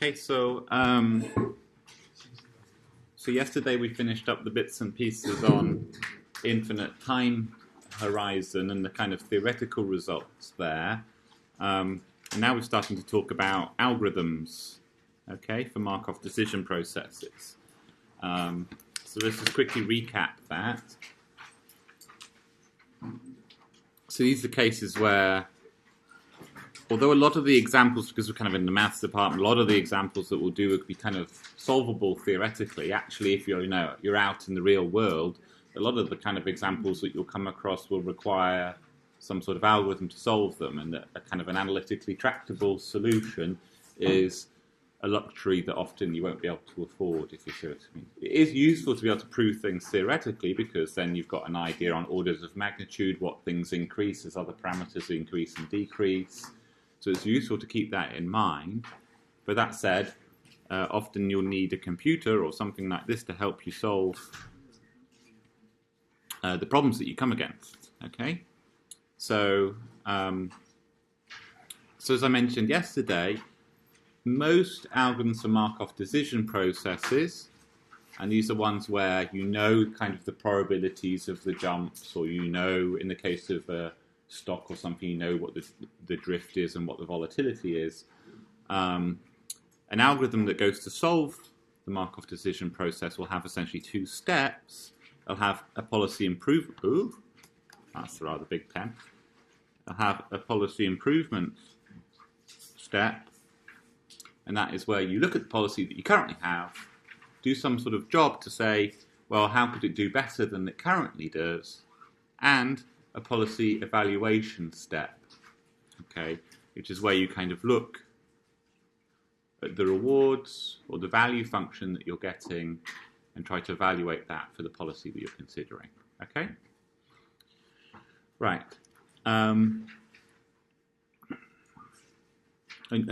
Okay, so yesterday we finished up the bits and pieces on infinite time horizon and the kind of theoretical results there. And now we're starting to talk about algorithms, okay, for Markov decision processes. So let's just quickly recap that. So these are cases where, although a lot of the examples, because we're kind of in the maths department, a lot of the examples that we'll do would be kind of solvable theoretically. Actually, if you're out in the real world, a lot of the kind of examples that you'll come across will require some sort of algorithm to solve them, and a kind of an analytically tractable solution is a luxury that often you won't be able to afford, if you see what I mean. It is useful to be able to prove things theoretically, because then you've got an idea on orders of magnitude, what things increase as other parameters increase and decrease. So it's useful to keep that in mind. But that said, often you'll need a computer or something like this to help you solve the problems that you come against. Okay, so as I mentioned yesterday, most algorithms for Markov decision processes, and these are ones where you know kind of the probabilities of the jumps, or you know, in the case of a stock or something, you know what the drift is and what the volatility is. An algorithm that goes to solve the Markov decision process will have essentially two steps. It'll have a policy improvement. Ooh, that's a rather big pen. It'll have a policy improvement step, and that is where you look at the policy that you currently have, do some sort of job to say, well, how could it do better than it currently does, and a policy evaluation step, okay, which is where you kind of look at the rewards or the value function that you're getting and try to evaluate that for the policy that you're considering, okay? Right. And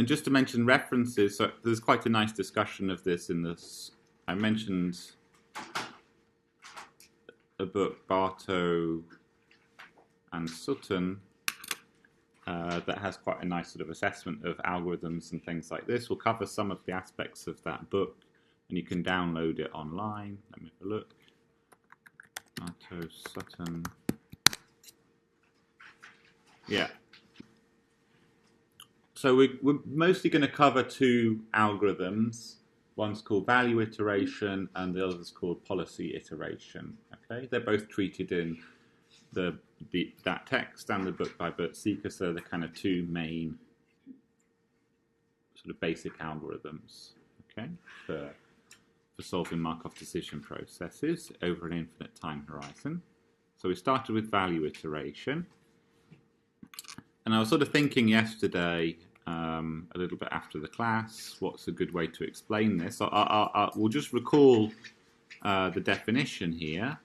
just to mention references, so there's quite a nice discussion of this in this. I mentioned a book, Bartow and Sutton, that has quite a nice sort of assessment of algorithms and things like this. We'll cover some of the aspects of that book, and you can download it online. Let me have a look. Bartow, Sutton. Yeah. So we're mostly going to cover two algorithms. One's called value iteration, and the other's called policy iteration. Okay, they're both treated in that text and the book by Bert Seeker, so they're kind of two main sort of basic algorithms, okay, for solving Markov decision processes over an infinite time horizon. So we started with value iteration. And I was sort of thinking yesterday, a little bit after the class, what's a good way to explain this? We'll just recall the definition here.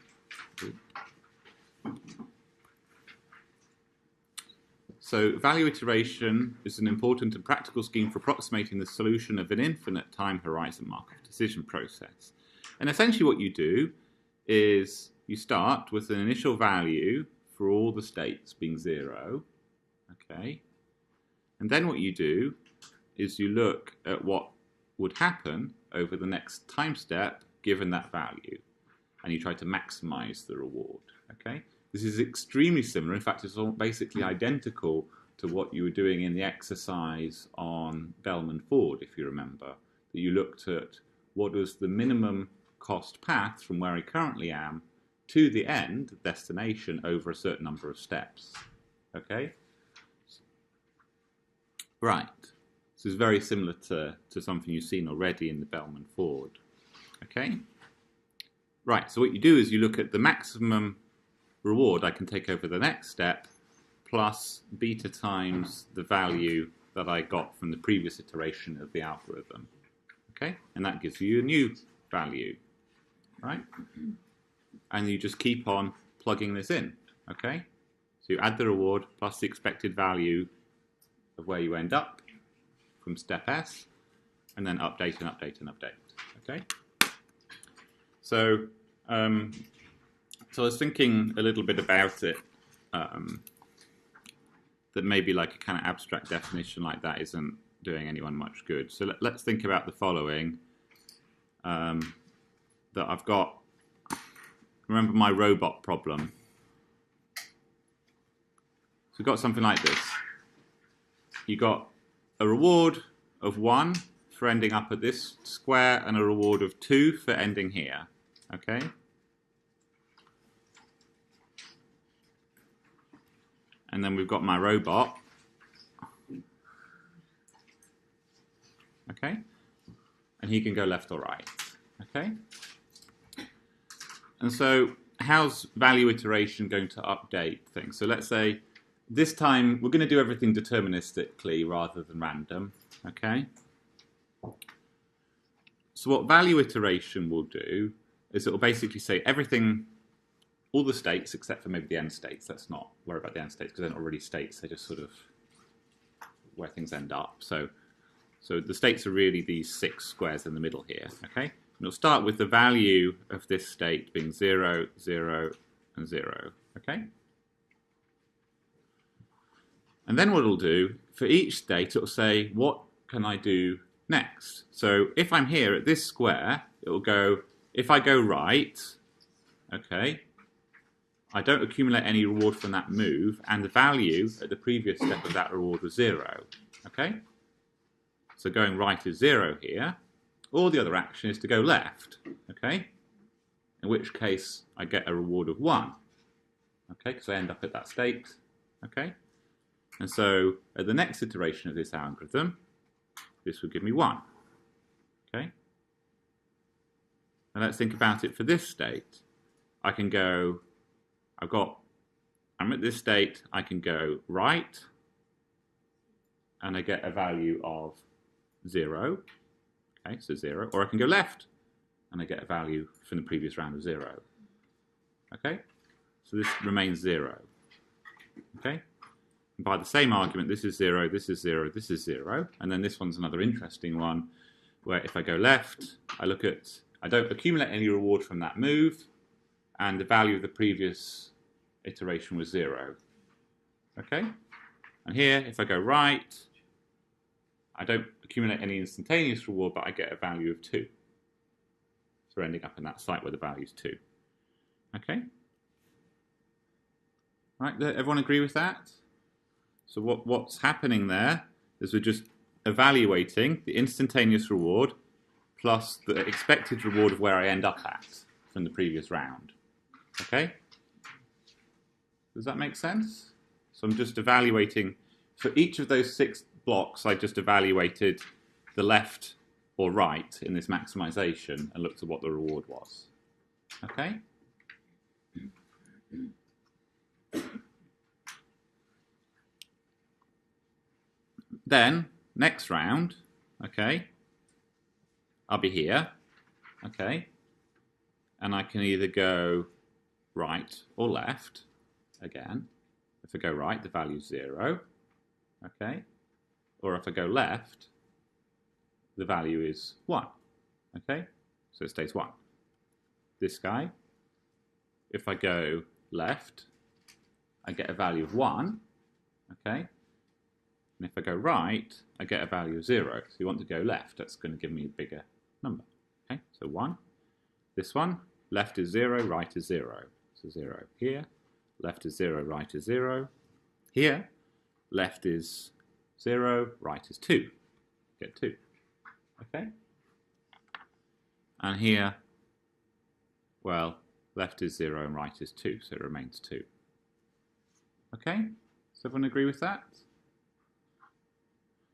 So value iteration is an important and practical scheme for approximating the solution of an infinite time horizon Markov decision process. And essentially what you do is you start with an initial value for all the states being 0. Okay, and then what you do is you look at what would happen over the next time step given that value, and you try to maximize the reward. Okay, this is extremely similar. In fact, it's all basically identical to what you were doing in the exercise on Bellman-Ford, if you remember, that you looked at what was the minimum cost path from where I currently am to the end destination over a certain number of steps. Okay. Right, this is very similar to something you've seen already in the Bellman-Ford. Okay, right, so what you do is you look at the maximum reward I can take over the next step plus beta times the value that I got from the previous iteration of the algorithm. Okay, and that gives you a new value, right? And you just keep on plugging this in, okay? So you add the reward plus the expected value of where you end up from step S, and then update and update and update. Okay. So, so I was thinking a little bit about it. that maybe like a kind of abstract definition like that isn't doing anyone much good. So let's think about the following. That I've got, remember my robot problem. So we've got something like this. You got a reward of 1 for ending up at this square and a reward of 2 for ending here. Okay? And then we've got my robot. Okay? And he can go left or right. Okay? And so how's value iteration going to update things? So let's say this time we're going to do everything deterministically rather than random. Okay? So what value iteration will do is it will basically say everything, all the states except for maybe the end states. Let's not worry about the end states because they're not really states. They're just sort of where things end up. So the states are really these 6 squares in the middle here. Okay? And it'll start with the value of this state being 0, 0, and 0. Okay? And then what it'll do, for each state, it'll say, what can I do next? So if I'm here at this square, it'll go, if I go right, okay, I don't accumulate any reward from that move, and the value at the previous step of that reward was 0. Okay? So going right is 0 here. Or the other action is to go left. Okay? In which case I get a reward of 1. Okay? Because I end up at that state. Okay? And so at the next iteration of this algorithm, this will give me 1. Okay? And let's think about it for this state. I can go, I'm at this state, I can go right, and I get a value of 0. Okay, so 0. Or I can go left, and I get a value from the previous round of 0. Okay? So this remains 0. Okay? And by the same argument, this is 0, this is 0, this is 0. And then this one's another interesting one, where if I go left, I don't accumulate any reward from that move, and the value of the previous iteration was 0. Okay? And here, if I go right, I don't accumulate any instantaneous reward, but I get a value of 2. So we're ending up in that site where the value is 2. Okay? Right, everyone agree with that? So what's happening there is we're just evaluating the instantaneous reward plus the expected reward of where I end up at from the previous round. Okay? Does that make sense? So I'm just evaluating, for each of those 6 blocks, I just evaluated the left or right in this maximization and looked at what the reward was. Okay? Then, next round, okay, I'll be here, okay, and I can either go right or left, again. If I go right, the value is 0, okay, or if I go left, the value is 1, okay, so it stays 1. This guy, if I go left, I get a value of 1, okay, and if I go right, I get a value of 0. So you want to go left, that's going to give me a bigger number. Okay, so 1. This one, left is 0, right is 0. So 0 here, left is 0, right is 0. Here, left is 0, right is 2. Get 2. Okay? And here, well, left is 0 and right is 2, so it remains 2. Okay? Does everyone agree with that?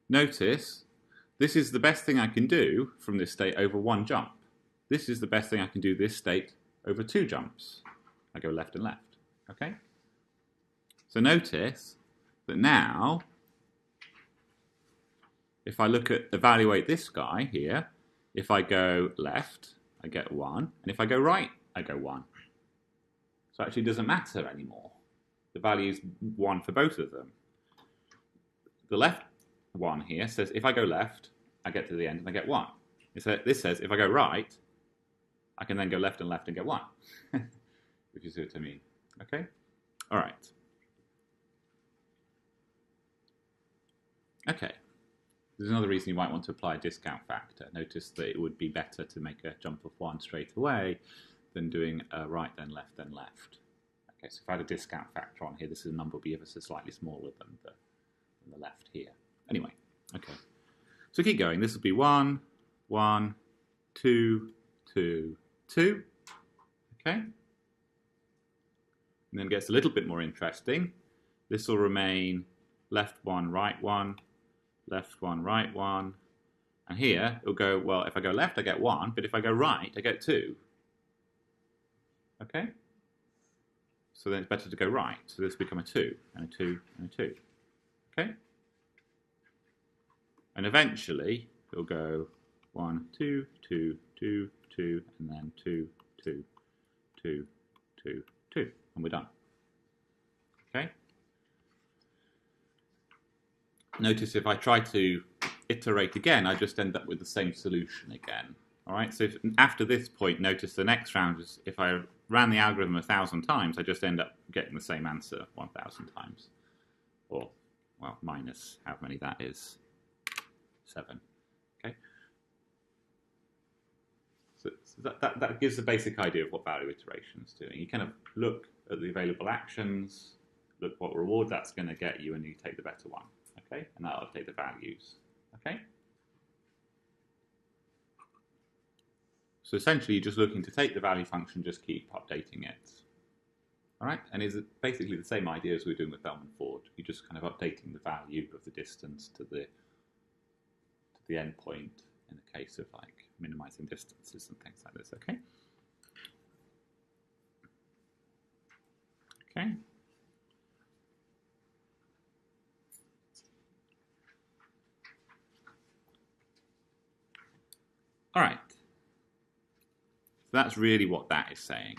Notice, this is the best thing I can do from this state over 1 jump. This is the best thing I can do this state over 2 jumps. I go left and left. Okay? So notice that now, if I evaluate this guy here, if I go left, I get 1, and if I go right, I go 1. So it actually doesn't matter anymore. The value is 1 for both of them. The left one here says if I go left, I get to the end and I get 1. This says if I go right, I can then go left and left and get 1. If you see what I mean. Okay? All right. Okay, there's another reason you might want to apply a discount factor. Notice that it would be better to make a jump of 1 straight away than doing a right, then left, then left. Okay, so if I had a discount factor on here, this is a number will be ever so slightly smaller than the left here. Anyway, okay. So keep going. This will be 1, 1, 2, 2, 2. Okay. And then it gets a little bit more interesting. This will remain left 1, right 1, left 1, right 1. And here it'll go, well, if I go left, I get 1, but if I go right, I get 2. Okay? So then it's better to go right. So this will become a 2, and a 2, and a 2. Okay? And eventually it'll go 1, 2, 2, 2, 2, and then 2, 2, 2, 2, 2, and we're done. Okay? Notice if I try to iterate again, I just end up with the same solution again. All right, so after this point, notice the next round is if I ran the algorithm 1,000 times, I just end up getting the same answer 1,000 times. Or, well, minus how many that is. 7. Okay. So that gives a basic idea of what value iteration is doing. You kind of look at the available actions, look what reward that's going to get you, and you take the better one. Okay, and that'll update the values. Okay. So essentially, you're just looking to take the value function, just keep updating it. All right, and it's basically the same idea as we were doing with Bellman-Ford. You're just kind of updating the value of the distance to the endpoint in the case of like minimizing distances and things like this. Okay. Okay. All right. So that's really what that is saying.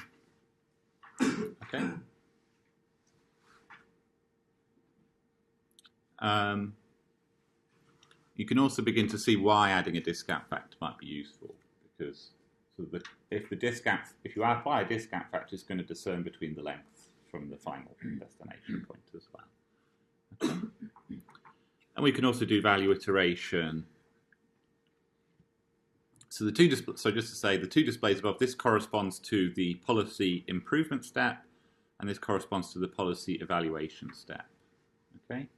Okay. You can also begin to see why adding a discount factor might be useful, because if you apply a discount factor, it's going to discern between the lengths from the final destination point as well. Okay. And we can also do value iteration. So just to say, the two displays above, this corresponds to the policy improvement step, and this corresponds to the policy evaluation step. Okay.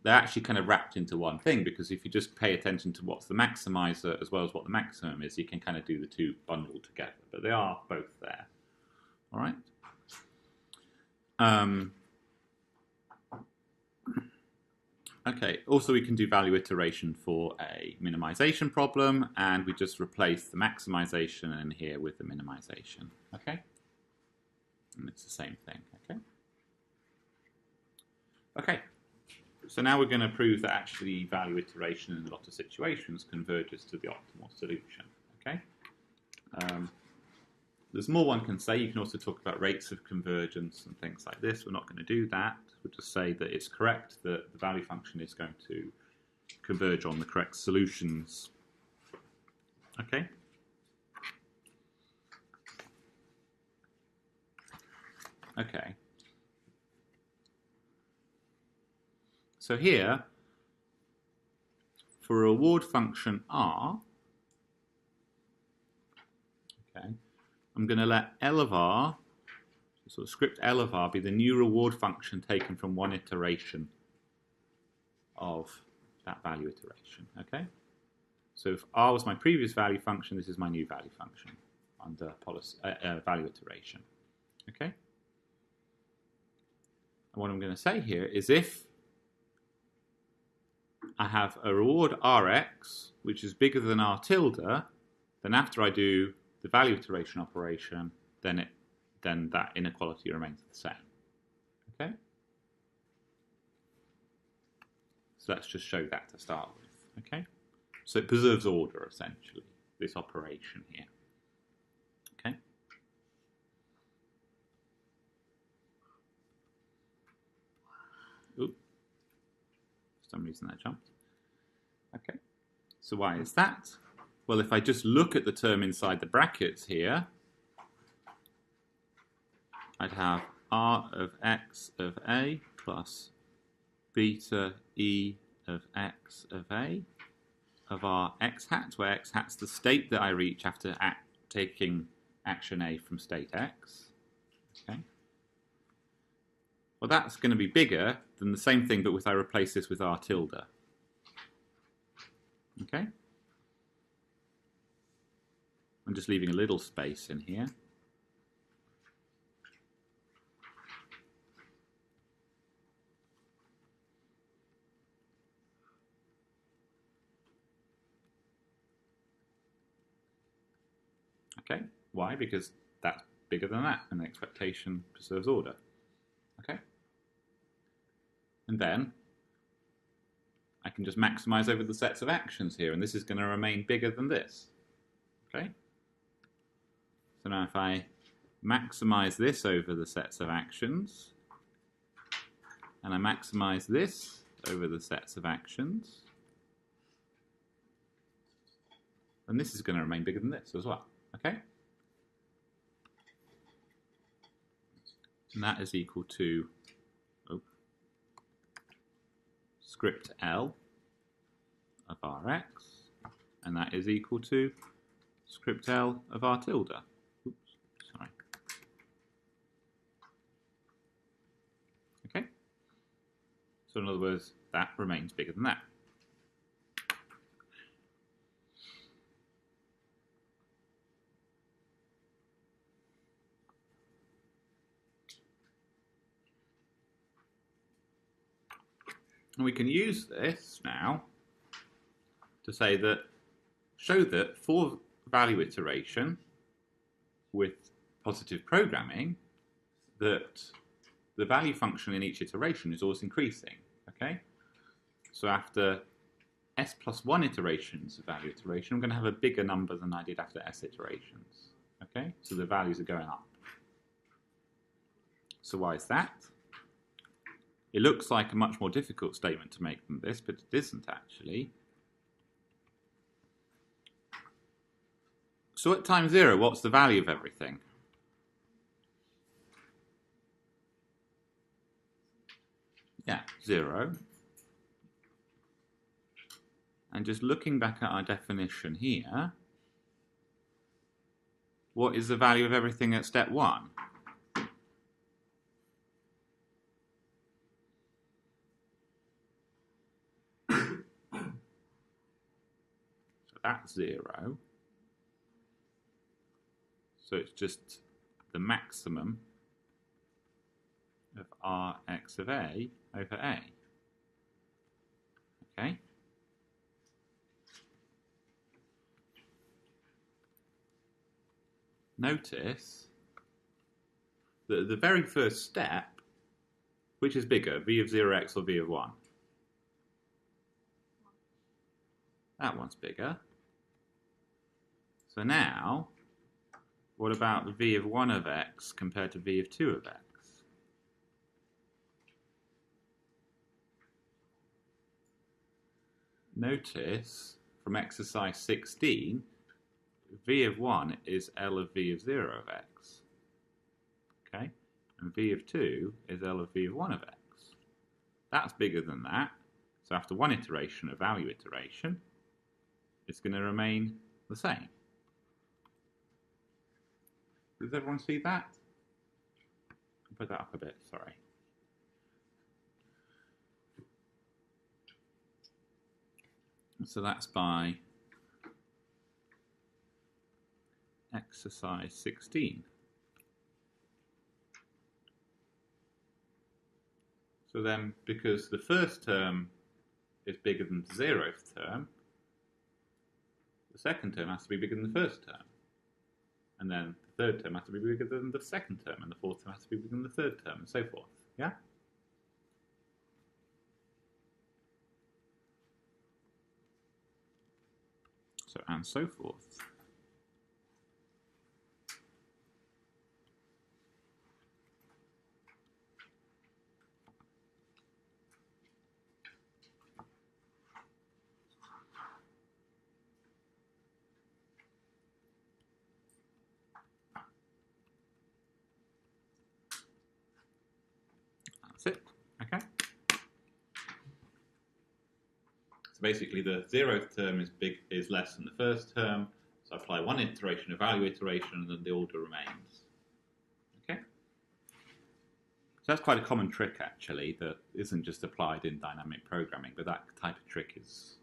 They're actually kind of wrapped into one thing, because if you just pay attention to what's the maximizer as well as what the maximum is, you can kind of do the two bundled together. But they are both there. All right. Okay. Also, we can do value iteration for a minimization problem, and we just replace the maximization in here with the minimization. Okay. And it's the same thing. Okay. Okay. So now we're going to prove that actually value iteration in a lot of situations converges to the optimal solution. Okay. There's more one can say. You can also talk about rates of convergence and things like this. We're not going to do that. We'll just say that it's correct that the value function is going to converge on the correct solutions. Okay. Okay. So here, for a reward function R, okay, I'm going to let L of R, so script L of R, be the new reward function taken from one iteration of that value iteration. Okay, so if R was my previous value function, this is my new value function under policy value iteration. Okay, and what I'm going to say here is if I have a reward Rx, which is bigger than R tilde, then after I do the value iteration operation, then that inequality remains the same. Okay? So let's just show that to start with. Okay? So it preserves order, essentially, this operation here. Okay? Ooh. For some reason that jumped. Okay, so why is that? Well, if I just look at the term inside the brackets here, I'd have R of X of A plus beta E of x of a of our x hat, where x hat's the state that I reach after taking action A from state x. Okay. Well, that's going to be bigger than the same thing, but I replace this with r tilde. Okay. I'm just leaving a little space in here. Okay, why? Because that's bigger than that, and the expectation preserves order. Okay? And then I can just maximize over the sets of actions here, and this is going to remain bigger than this. Okay? So now if I maximize this over the sets of actions, and I maximize this over the sets of actions, then this is going to remain bigger than this as well. Okay? And that is equal to script L of Rx, and that is equal to script L of R tilde. Oops, sorry. Okay? So in other words, that remains bigger than that. And we can use this now to say that, show that for value iteration with positive programming, that the value function in each iteration is always increasing. Okay? So after s plus 1 iterations of value iteration, I'm going to have a bigger number than I did after s iterations. Okay? So the values are going up. So why is that? It looks like a much more difficult statement to make than this, but it isn't actually. So at time 0, what's the value of everything? Yeah, 0. And just looking back at our definition here, what is the value of everything at step 1? That's 0. So it's just the maximum of Rx of A over A. Okay? Notice that the very first step, which is bigger, V of 0x or V of 1? That one's bigger. So now, what about V of 1 of x compared to V of 2 of x? Notice from exercise 16, V of 1 is L of V of 0 of x. Okay? And V of 2 is L of V of 1 of x. That's bigger than that. So after one iteration, a value iteration, it's going to remain the same. Does everyone see that? I'll put that up a bit, sorry. So that's by exercise 16. So then, because the first term is bigger than the 0th term, the second term has to be bigger than the first term. And then the third term has to be bigger than the second term, and the fourth term has to be bigger than the third term, and so forth. Yeah? So, and so forth. That's it. Okay? So basically the 0th term is less than the first term, so I apply one iteration, a value iteration, and then the order remains. Okay? So that's quite a common trick, actually, that isn't just applied in dynamic programming, but that type of trick is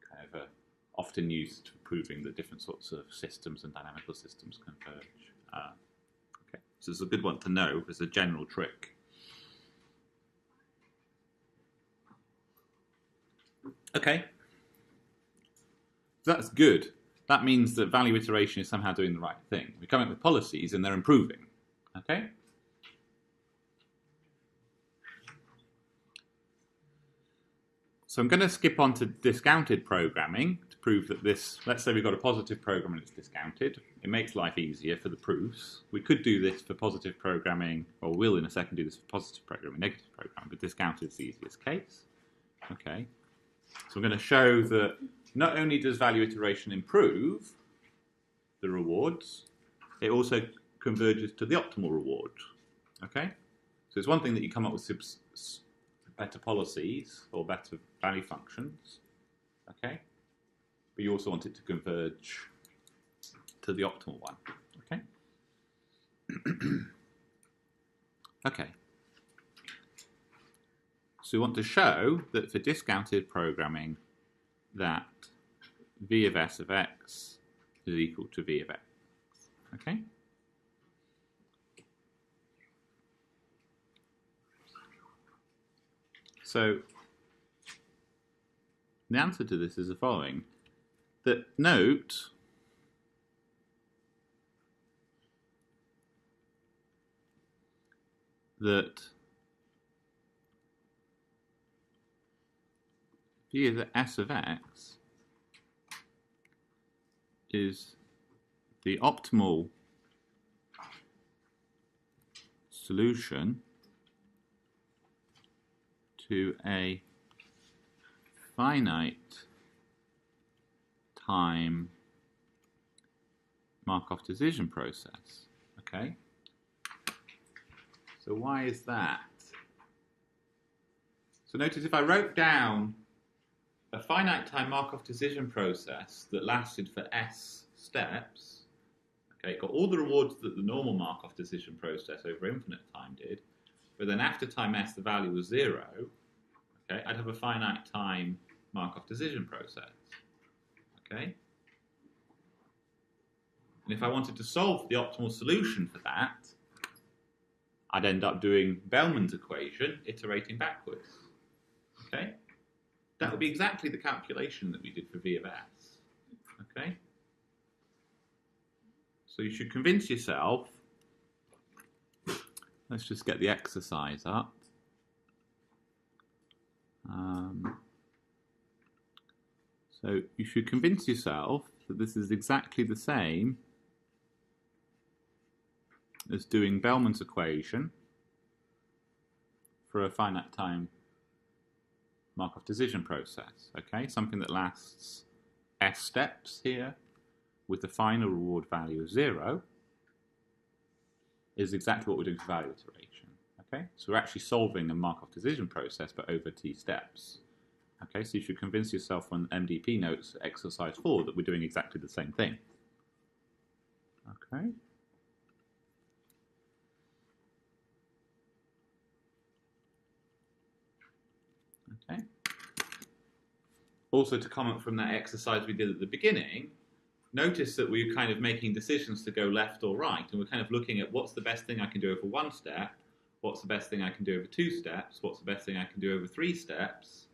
kind of often used for proving that different sorts of systems and dynamical systems converge. Okay, so it's a good one to know as a general trick. Okay, so that's good. That means that value iteration is somehow doing the right thing. We come up with policies and they're improving. Okay? So I'm going to skip on to discounted programming to prove that this, let's say we've got a positive program and it's discounted. It makes life easier for the proofs. We could do this for positive programming, or we'll in a second do this for positive programming, negative programming, but discounted is the easiest case. Okay. So I'm going to show that not only does value iteration improve the rewards, it also converges to the optimal reward. Okay? So it's one thing that you come up with better policies or better value functions. Okay? But you also want it to converge to the optimal one. Okay? Okay. So we want to show that for discounted programming that v of s of x is equal to v of x. Okay? So the answer to this is the following. That note that v of s of x is the optimal solution to a finite time Markov decision process. Okay? So why is that? So notice if I wrote down a finite time Markov decision process that lasted for s steps, okay, it got all the rewards that the normal Markov decision process over infinite time did, but then after time s the value was 0, okay, I'd have a finite time Markov decision process. Okay? And if I wanted to solve the optimal solution for that, I'd end up doing Bellman's equation, iterating backwards. Okay? That would be exactly the calculation that we did for v of s. Okay? So you should convince yourself, let's just get the exercise up. So you should convince yourself that this is exactly the same as doing Bellman's equation for a finite time Markov decision process. Okay, something that lasts s steps here with the final reward value of 0 is exactly what we're doing for value iteration. Okay, so we're actually solving a Markov decision process but over t steps. Okay, so you should convince yourself on MDP notes exercise 4 that we're doing exactly the same thing. Okay. Okay. Also, to comment from that exercise we did at the beginning, notice that we're kind of making decisions to go left or right, and we're kind of looking at what's the best thing I can do over 1 step, what's the best thing I can do over 2 steps, what's the best thing I can do over 3 steps.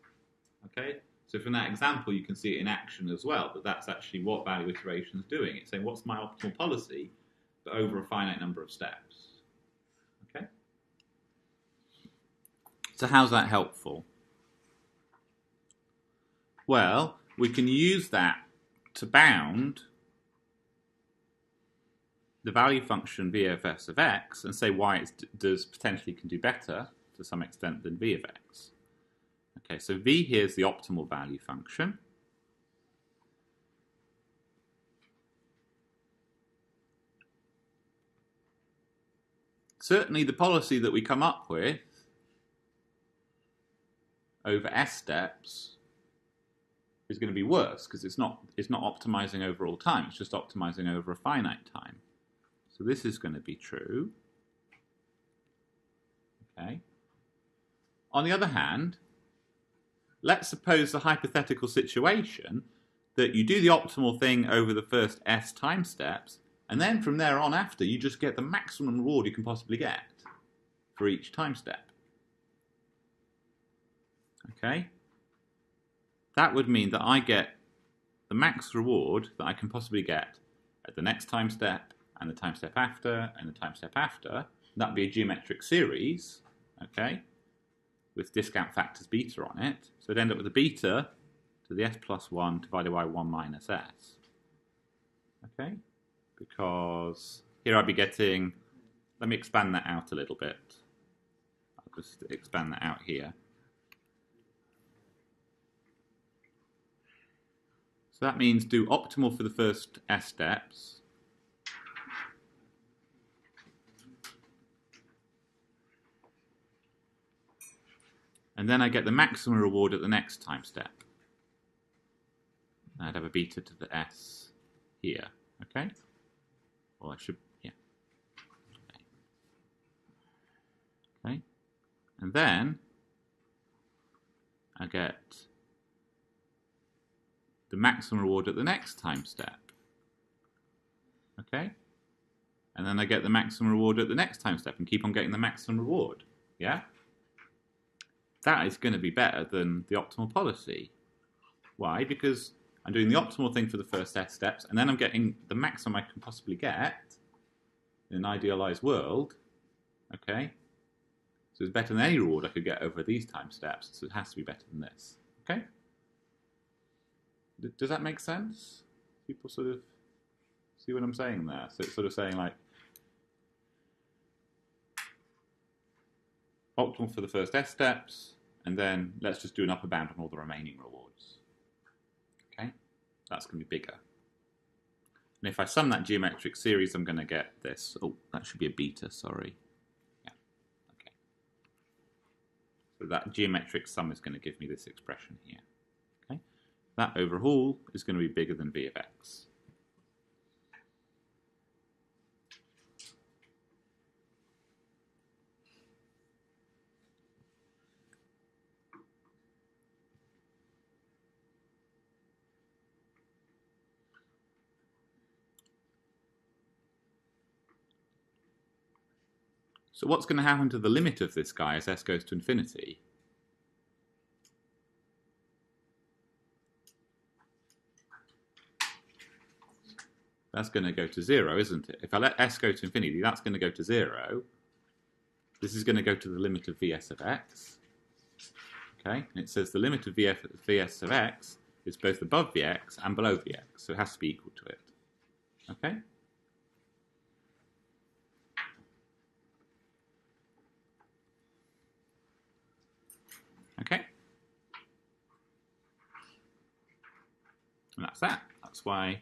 Okay, so from that example you can see it in action as well, that that's actually what value iteration is doing. It's saying what's my optimal policy, but over a finite number of steps. Okay, so how's that helpful? Well, we can use that to bound the value function v of s of x and say why it potentially can do better to some extent than v of x. Okay, so v here is the optimal value function. Certainly the policy that we come up with over s steps is going to be worse because it's not optimizing over all time. It's just optimizing over a finite time. So this is going to be true. Okay. On the other hand, let's suppose the hypothetical situation that you do the optimal thing over the first S time steps, and then from there on after, you just get the maximum reward you can possibly get for each time step. Okay? That would mean that I get the max reward that I can possibly get at the next time step, and the time step after, and the time step after. That would be a geometric series, okay, with discount factors beta on it. So it'd end up with a beta to the S plus 1 divided by 1 minus S. Okay? Because here I'd be getting, let me expand that out a little bit. I'll just expand that out here. So that means do optimal for the first S steps. And then I get the maximum reward at the next time step. I'd have a beta to the S here, okay? Well, I should, yeah. Okay. And then I get the maximum reward at the next time step. Okay? And then I get the maximum reward at the next time step and keep on getting the maximum reward. Yeah? That is going to be better than the optimal policy. Why? Because I'm doing the optimal thing for the first S steps, and then I'm getting the maximum I can possibly get in an idealized world. Okay? So it's better than any reward I could get over these time steps, so it has to be better than this. Okay? Does that make sense? People sort of see what I'm saying there? So it's sort of saying like, optimal for the first S steps, and then let's just do an upper bound on all the remaining rewards. Okay? That's going to be bigger. And if I sum that geometric series, I'm going to get this. Oh, that should be a beta, sorry. Yeah, okay. So that geometric sum is going to give me this expression here. Okay? That overhaul is going to be bigger than V of X. So what's going to happen to the limit of this guy as S goes to infinity? That's going to go to 0, isn't it? If I let S go to infinity, that's going to go to 0. This is going to go to the limit of Vs of x. Okay, and it says the limit of Vs of x is both above Vx and below Vx, so it has to be equal to it. Okay? Okay? And that's that. That's why,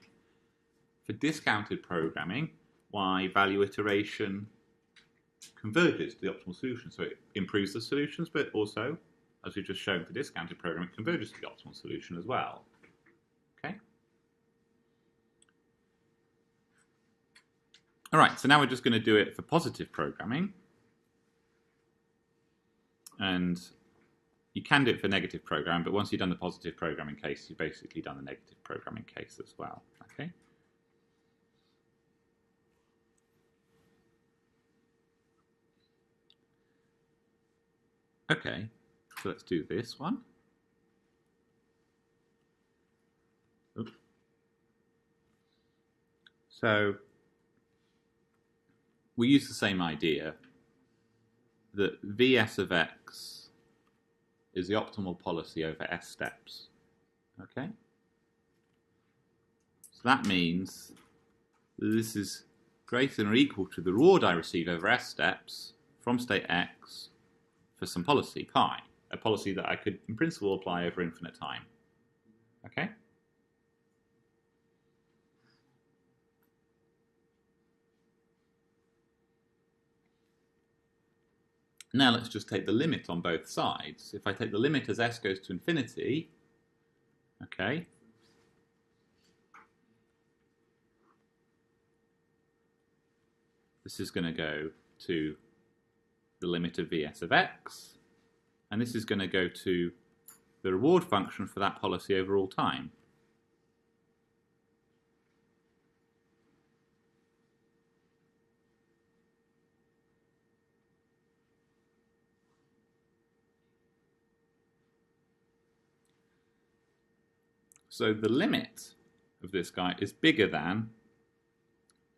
for discounted programming, why value iteration converges to the optimal solution. So it improves the solutions, but also, as we've just shown for discounted programming, it converges to the optimal solution as well. Okay? All right, so now we're just going to do it for positive programming. And you can do it for negative programming, but once you've done the positive programming case, you've basically done the negative programming case as well. Okay? Okay, so let's do this one. Oops. So we use the same idea that Vs of x is the optimal policy over S steps. Okay? So that means that this is greater than or equal to the reward I receive over S steps from state x for some policy, pi, a policy that I could in principle apply over infinite time. Okay? Now let's just take the limit on both sides. If I take the limit as s goes to infinity, Okay. This is going to go to the limit of Vs of x, and this is going to go to the reward function for that policy over all time. So the limit of this guy is bigger than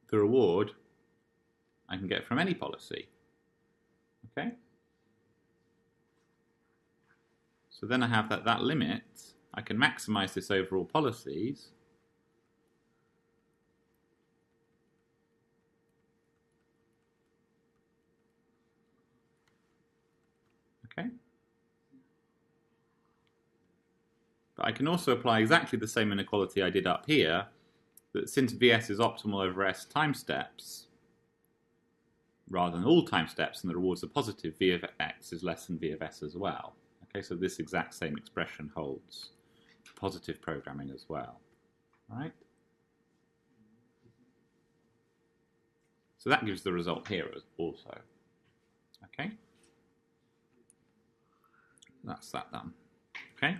the reward I can get from any policy. Okay? So then I have that limit. I can maximize this over all policies. Okay? But I can also apply exactly the same inequality I did up here, that since Vs is optimal over S time steps, rather than all time steps, and the rewards are positive, V of x is less than V of S as well. Okay, so this exact same expression holds for positive programming as well. All right? So that gives the result here also. Okay? That's that done. Okay?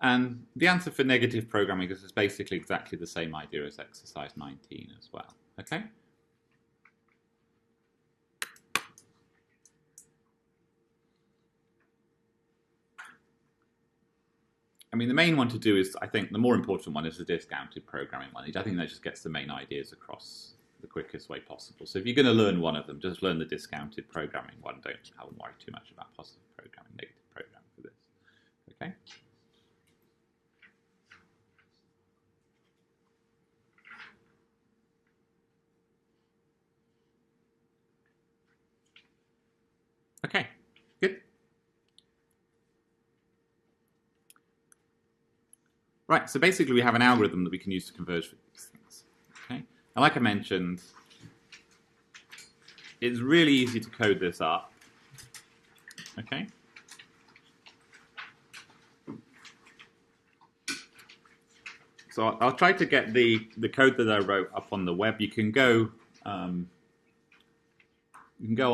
And the answer for negative programming is basically exactly the same idea as exercise 19 as well. Okay? I mean, the main one to do is, I think, the more important one is the discounted programming one. I think that just gets the main ideas across the quickest way possible. So if you're going to learn one of them, just learn the discounted programming one. Don't worry too much about positive programming, negative programming for this. Okay? Okay, good. Right, so basically we have an algorithm that we can use to converge for these things. Okay? And like I mentioned, it's really easy to code this up. Okay? So I'll try to get the code that I wrote up on the web. You can go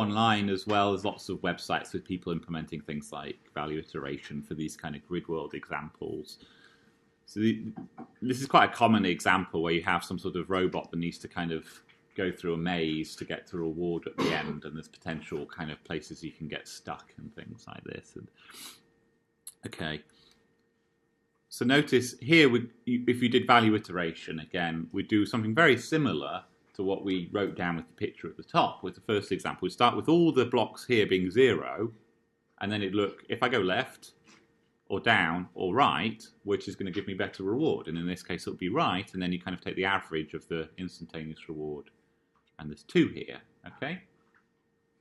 online as well. There's lots of websites with people implementing things like value iteration for these kind of grid world examples. So this is quite a common example where you have some sort of robot that needs to kind of go through a maze to get to a reward at the end, and there's potential kind of places you can get stuck and things like this. And, okay. So notice here, if you did value iteration, again, we'd do something very similar to what we wrote down with the picture at the top. With the first example, we'd start with all the blocks here being 0, and then it'd look, if I go left, or down, or right, which is going to give me better reward. And in this case, it'll be right, and then you kind of take the average of the instantaneous reward. And there's 2 here, okay?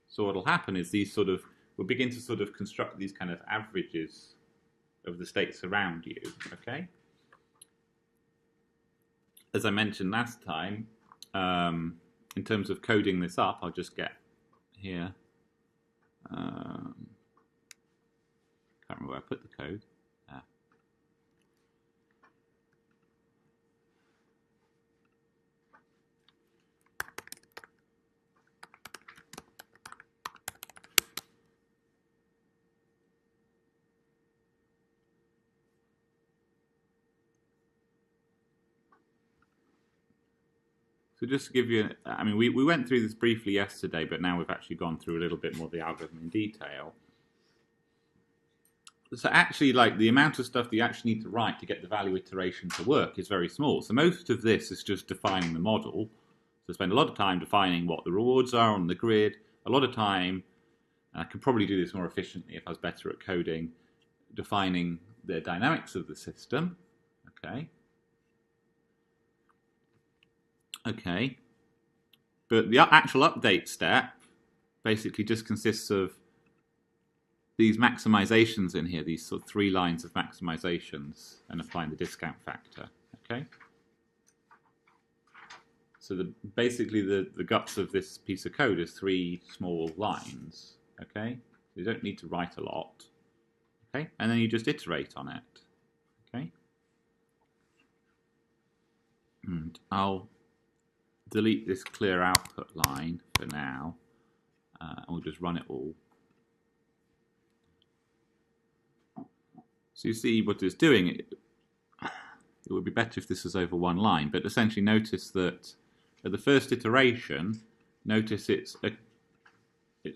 So what'll happen is we'll begin to sort of construct these kind of averages of the states around you, okay? As I mentioned last time, in terms of coding this up, I'll just get here. Can't remember where I put the code. So just to give you, I mean, we went through this briefly yesterday, but now we've actually gone through a little bit more of the algorithm in detail. So actually, like, the amount of stuff that you actually need to write to get the value iteration to work is very small. So most of this is just defining the model. So spend a lot of time defining what the rewards are on the grid, a lot of time, and I could probably do this more efficiently if I was better at coding, defining the dynamics of the system. Okay. Okay. But the actual update step basically just consists of these maximizations in here, these sort of 3 lines of maximizations, and applying the discount factor. Okay. So basically the guts of this piece of code is 3 small lines. Okay. You don't need to write a lot. Okay, and then you just iterate on it. Okay, and I'll delete this clear output line for now, and we'll just run it all. So you see what it's doing. It would be better if this was over one line, but essentially notice that at the first iteration, notice it's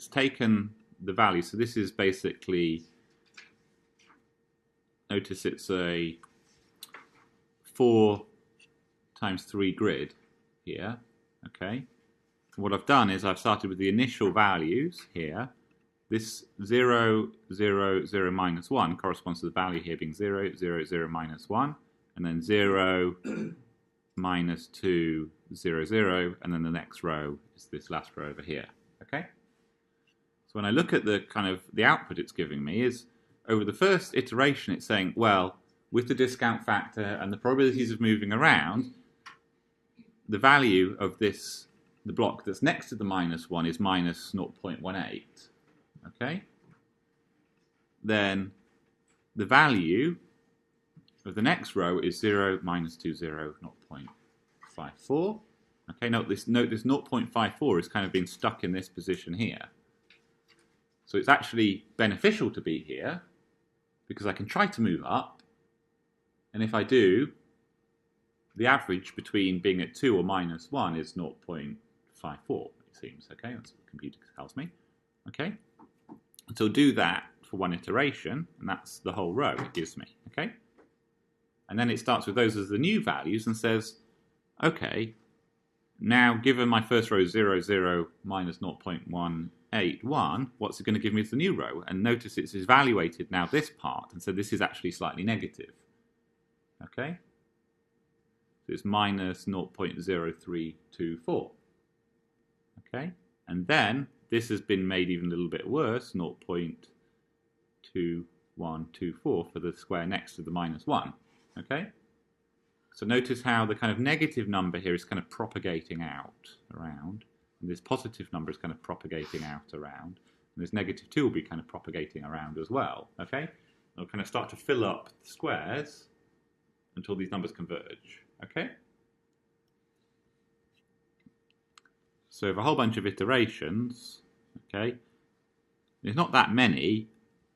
taken the value. So this is basically, notice it's a 4 times 3 grid here. Okay. What I've done is I've started with the initial values here. This 0, 0, 0, minus 1 corresponds to the value here being 0, 0, 0, minus 1, and then 0, minus 2, 0, 0, and then the next row is this last row over here. Okay? So when I look at the kind of the output it's giving me is, over the first iteration it's saying, well, with the discount factor and the probabilities of moving around, the value of this, the block that's next to the minus 1 is minus 0.18. Okay? Then the value of the next row is 0, minus 2, 0, 0.54. Okay, note this 0.54 is kind of been stuck in this position here. So it's actually beneficial to be here because I can try to move up, and if I do, the average between being at 2 or minus 1 is 0.54, it seems. Okay, that's what the computer tells me. Okay, so do that for one iteration, and that's the whole row it gives me. Okay, and then it starts with those as the new values and says, okay, now given my first row 0, 0, minus 0.181, what's it going to give me as the new row? And notice it's evaluated now this part, and so this is actually slightly negative. Okay, so it's minus 0.0324. Okay, and then this has been made even a little bit worse, 0.2124 for the square next to the minus 1. Okay, so notice how the kind of negative number here is kind of propagating out around, and this positive number is kind of propagating out around, and this negative 2 will be kind of propagating around as well. Okay, it'll kind of start to fill up the squares until these numbers converge. Okay, so over a whole bunch of iterations, okay, there's not that many.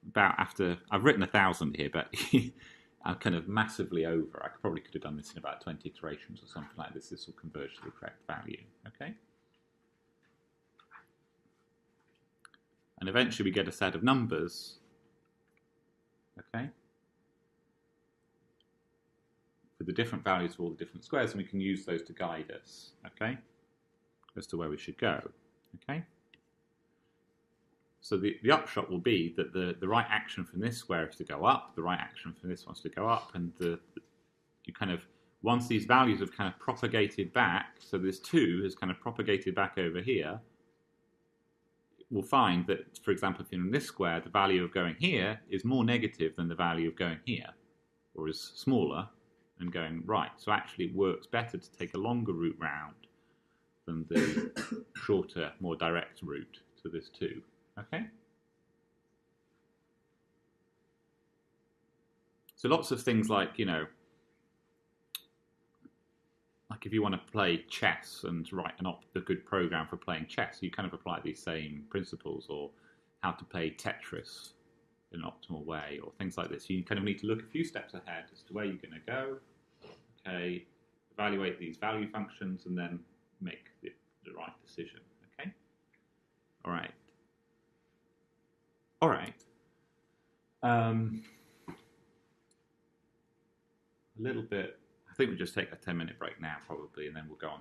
About after I've written 1,000 here, but I'm kind of massively over. I probably could have done this in about 20 iterations or something like this. This will converge to the correct value. Okay, and eventually we get a set of numbers. Okay, with the different values for all the different squares, and we can use those to guide us. Okay, as to where we should go. Okay. So the upshot will be that the right action from this square is to go up, the right action from this one is to go up, and you kind of, once these values have kind of propagated back, so this 2 has kind of propagated back over here, we'll find that, for example, if in this square, the value of going here is more negative than the value of going here, or is smaller than going right. So actually it works better to take a longer route round than the shorter, more direct route to this 2. Okay? So lots of things like, you know, like if you want to play chess and write a good program for playing chess, you kind of apply these same principles, or how to play Tetris in an optimal way, or things like this. You kind of need to look a few steps ahead as to where you're going to go. Okay, evaluate these value functions, and then make the right decision. Okay? All right. All right. A little bit. I think we'll just take a 10-minute break now, probably, and then we'll go on